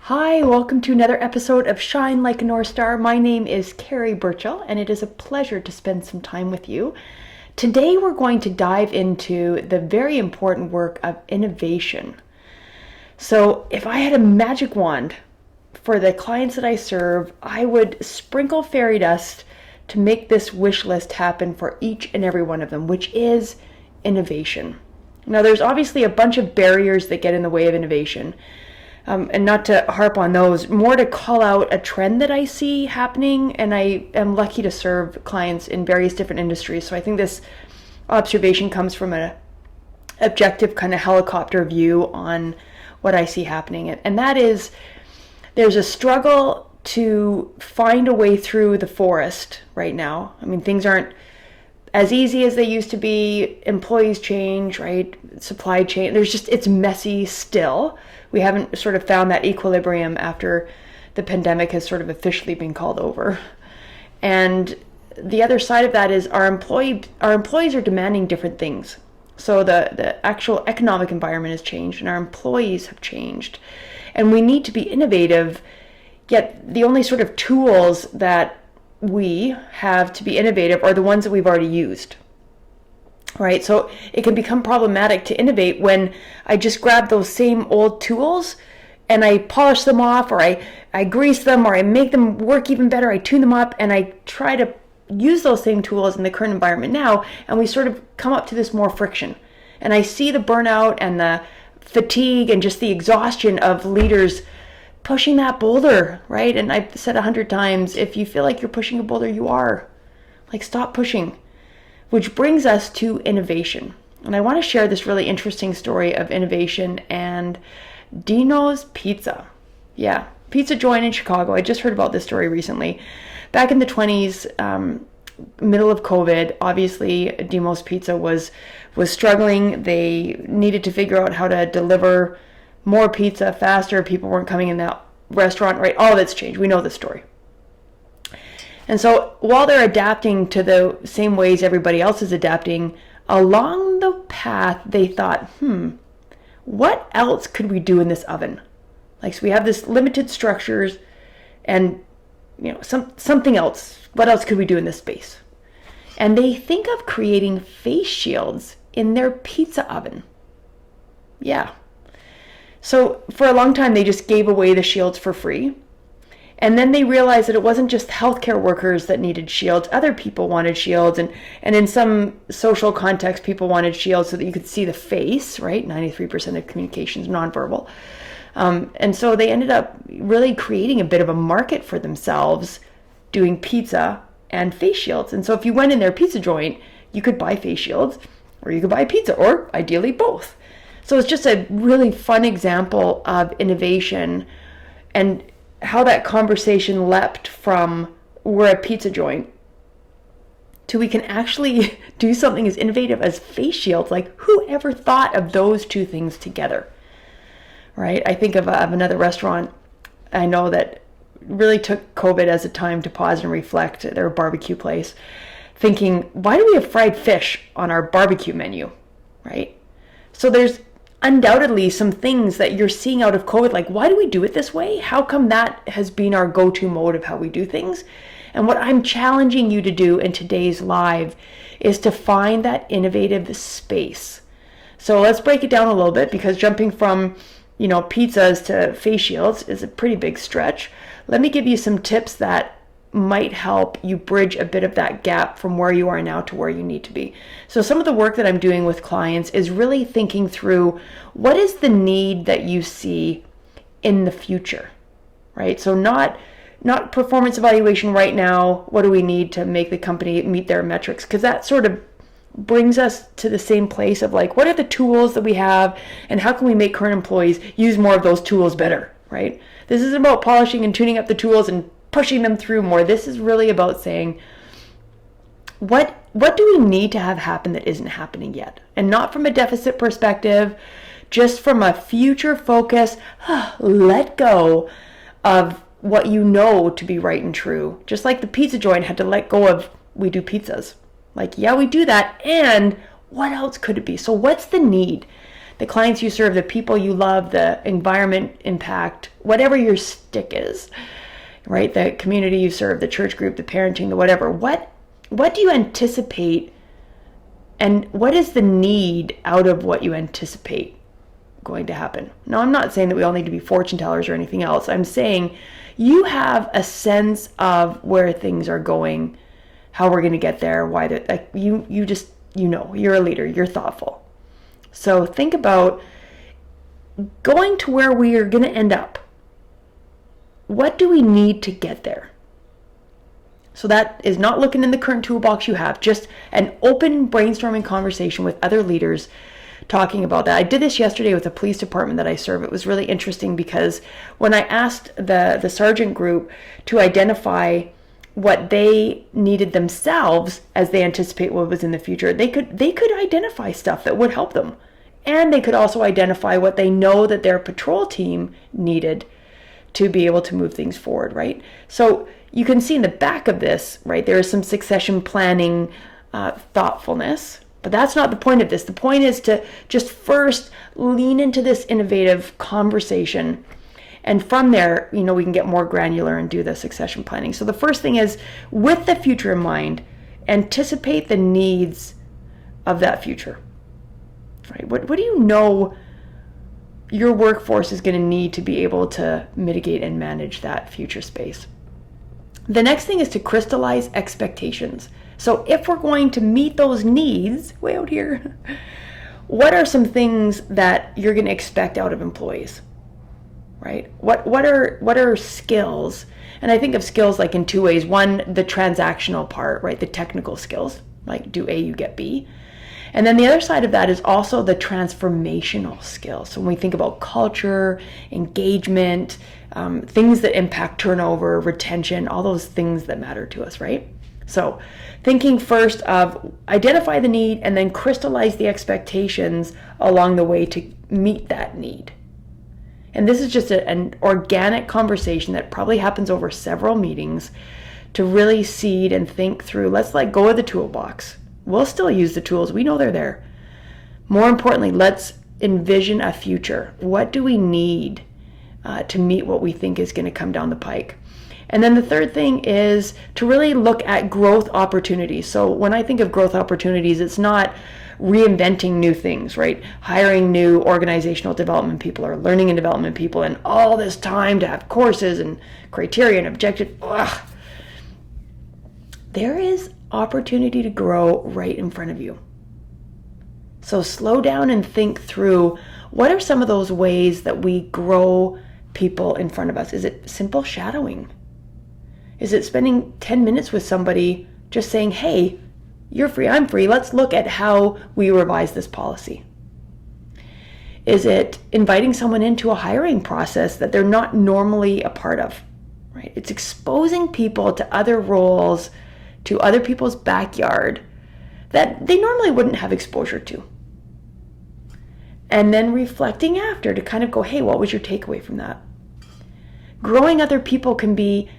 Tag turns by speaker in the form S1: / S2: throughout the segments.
S1: Hi, welcome to another episode of Shine Like a North Star. My name is Carrie Burchell, and it is a pleasure to spend some time with you. Today, we're going to dive into the very important work of innovation. So, if I had a magic wand for the clients that I serve, I would sprinkle fairy dust to make this wish list happen for each and every one of them, which is innovation. Now, there's obviously a bunch of barriers that get in the way of innovation. And not to harp on those, more to call out a trend that I see happening, and I am lucky to serve clients in various different industries. So I think this observation comes from an objective kind of helicopter view on what I see happening. And that is, there's a struggle to find a way through the forest right now. I mean, things aren't as easy as they used to be. Employees change, right? Supply chain, it's messy still. We haven't sort of found that equilibrium after the pandemic has sort of officially been called over. And the other side of that is our employees are demanding different things. So the actual economic environment has changed and our employees have changed. And we need to be innovative, yet the only sort of tools that we have to be innovative are the ones that we've already used. Right? So it can become problematic to innovate when I just grab those same old tools and I polish them off, or I grease them, or I make them work even better, I tune them up, and I try to use those same tools in the current environment now, and we sort of come up to this more friction. And I see the burnout and the fatigue and just the exhaustion of leaders pushing that boulder, right? And I've said 100 times, if you feel like you're pushing a boulder, you are. Like, stop pushing. Which brings us to innovation. And I want to share this really interesting story of innovation and Dino's Pizza. Yeah, pizza joint in Chicago. I just heard about this story recently. Back in the 20s, middle of COVID, obviously Dino's Pizza was struggling. They needed to figure out how to deliver more pizza faster. People weren't coming in that restaurant, right? All of it's changed. We know the story. And so while they're adapting to the same ways everybody else is adapting, along the path, they thought, what else could we do in this oven? Like, so we have this limited structures and, something else. What else could we do in this space? And they think of creating face shields in their pizza oven. Yeah. So for a long time, they just gave away the shields for free. And then they realized that it wasn't just healthcare workers that needed shields. Other people wanted shields. And in some social context, people wanted shields so that you could see the face, right? 93% of communication is nonverbal. And so they ended up really creating a bit of a market for themselves doing pizza and face shields. And so if you went in their pizza joint, you could buy face shields or you could buy pizza, or ideally both. So it's just a really fun example of innovation and how that conversation leapt from we're a pizza joint to we can actually do something as innovative as face shields. Like, who ever thought of those two things together, right? I think of another restaurant I know that really took COVID as a time to pause and reflect. They're a barbecue place, thinking, why do we have fried fish on our barbecue menu, right? So there's undoubtedly some things that you're seeing out of COVID, like, why do we do it this way? How come that has been our go-to mode of how we do things? And what I'm challenging you to do in today's live is to find that innovative space. So let's break it down a little bit, because jumping from, pizzas to face shields is a pretty big stretch. Let me give you some tips that might help you bridge a bit of that gap from where you are now to where you need to be. So some of the work that I'm doing with clients is really thinking through, what is the need that you see in the future, right? So not performance evaluation right now. What do we need to make the company meet their metrics? Because that sort of brings us to the same place of, like, what are the tools that we have and how can we make current employees use more of those tools better, right? This isn't about polishing and tuning up the tools and pushing them through more. This is really about saying, what do we need to have happen that isn't happening yet? And not from a deficit perspective, just from a future focus. Let go of what you know to be right and true. Just like the pizza joint had to let go of, we do pizzas. Like, yeah, we do that. And what else could it be? So what's the need the clients you serve, the people you love, the environment impact, whatever your stick is, right? The community you serve, the church group, the parenting, the whatever. What do you anticipate, and what is the need out of what you anticipate going to happen? Now, I'm not saying that we all need to be fortune tellers or anything else. I'm saying you have a sense of where things are going, how we're going to get there, why that, like, you just, you're a leader, you're thoughtful. So think about going to where we are going to end up. What do we need to get there? So that is not looking in the current toolbox you have, just an open brainstorming conversation with other leaders talking about that. I did this yesterday with the police department that I serve. It was really interesting because when I asked the sergeant group to identify what they needed themselves as they anticipate what was in the future, they could identify stuff that would help them. And they could also identify what they know that their patrol team needed to be able to move things forward, right? So you can see in the back of this, right, there is some succession planning thoughtfulness, but that's not the point of this. The point is to just first lean into this innovative conversation. And from there, we can get more granular and do the succession planning. So the first thing is, with the future in mind, anticipate the needs of that future, right? What do you know your workforce is going to need to be able to mitigate and manage that future space? The next thing is to crystallize expectations. So if we're going to meet those needs way out here, what are some things that you're going to expect out of employees, right? What are skills? And I think of skills like in two ways. One, the transactional part, right? The technical skills, like do A, you get B. And then the other side of that is also the transformational skills. So when we think about culture, engagement, things that impact turnover, retention, all those things that matter to us, right? So thinking first of identify the need and then crystallize the expectations along the way to meet that need. And this is just an organic conversation that probably happens over several meetings to really seed and think through. Let's let go of the toolbox. We'll still use the tools. We know they're there. More importantly, let's envision a future. What do we need to meet what we think is going to come down the pike? And then the third thing is to really look at growth opportunities. So when I think of growth opportunities, it's not reinventing new things, right? Hiring new organizational development people or learning and development people and all this time to have courses and criteria and objectives. There is opportunity to grow right in front of you. So slow down and think through, what are some of those ways that we grow people in front of us? Is it simple shadowing? Is it spending 10 minutes with somebody just saying, hey, you're free, I'm free, let's look at how we revise this policy? Is it inviting someone into a hiring process that they're not normally a part of, right? It's exposing people to other roles, to other people's backyard that they normally wouldn't have exposure to. And then reflecting after to kind of go, hey, what was your takeaway from that? Growing other people can be,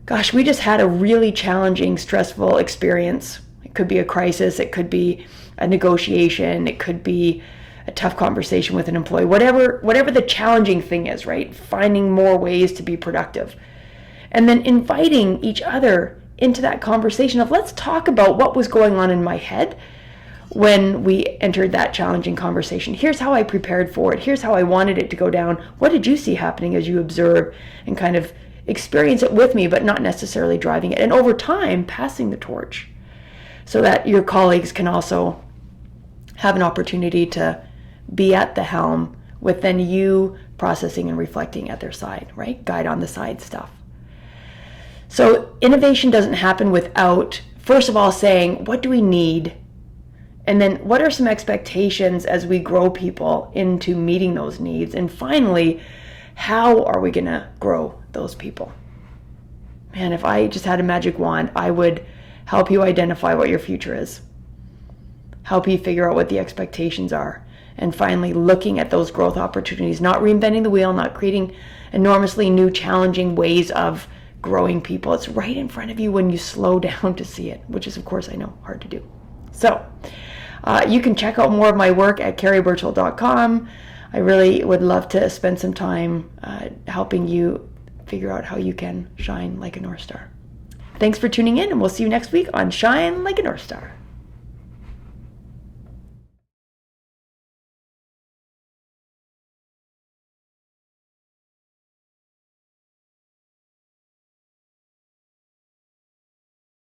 S1: gosh, we just had a really challenging, stressful experience. It could be a crisis, it could be a negotiation, it could be a tough conversation with an employee, whatever the challenging thing is, right? Finding more ways to be productive. And then inviting each other into that conversation of, let's talk about what was going on in my head when we entered that challenging conversation. Here's how I prepared for it. Here's how I wanted it to go down. What did you see happening as you observe and kind of experience it with me, but not necessarily driving it? And over time, passing the torch so that your colleagues can also have an opportunity to be at the helm with then you processing and reflecting at their side, right? Guide on the side stuff. So innovation doesn't happen without, first of all, saying, what do we need? And then what are some expectations as we grow people into meeting those needs? And finally, how are we going to grow those people? Man, if I just had a magic wand, I would help you identify what your future is, help you figure out what the expectations are, and finally looking at those growth opportunities, not reinventing the wheel, not creating enormously new challenging ways of growing people. It's right in front of you when you slow down to see it, which is, of course, I know, hard to do. So You can check out more of my work at carrieburchell.com. I really would love to spend some time helping you figure out how you can shine like a North Star. Thanks for tuning in, and we'll see you next week on Shine Like a North Star.